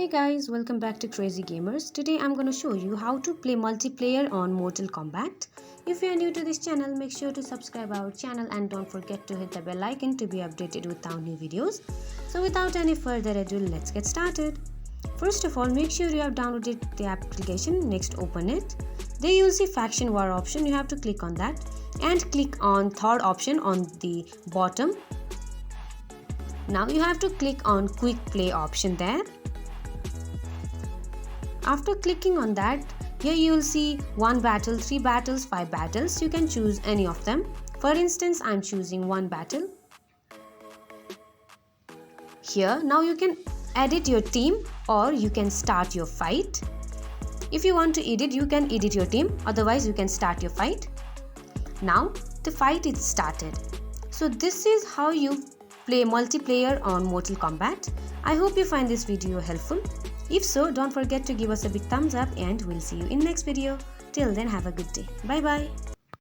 Hey guys, welcome back to Crazy Gamers. Today I'm going to show you how to play multiplayer on Mortal Kombat. If you are new to this channel, make sure to subscribe our channel and don't forget to hit the bell icon to be updated with our new videos. So without any further ado, let's get started. First of all, make sure you have downloaded the application. Next, open it. There you'll see faction war option. You have to click on that and click on third option on the bottom. Now you have to click on quick play option there. After clicking on that, here you will see 1 battle, 3 battles, 5 battles. You can choose any of them. For instance, I am choosing 1 battle. Here, now you can edit your team or you can start your fight. If you want to edit, you can edit your team. Otherwise, you can start your fight. Now, the fight is started. So this is how you play multiplayer on Mortal Kombat. I hope you find this video helpful. If so, don't forget to give us a big thumbs up and we'll see you in next video. Till then, have a good day. Bye bye.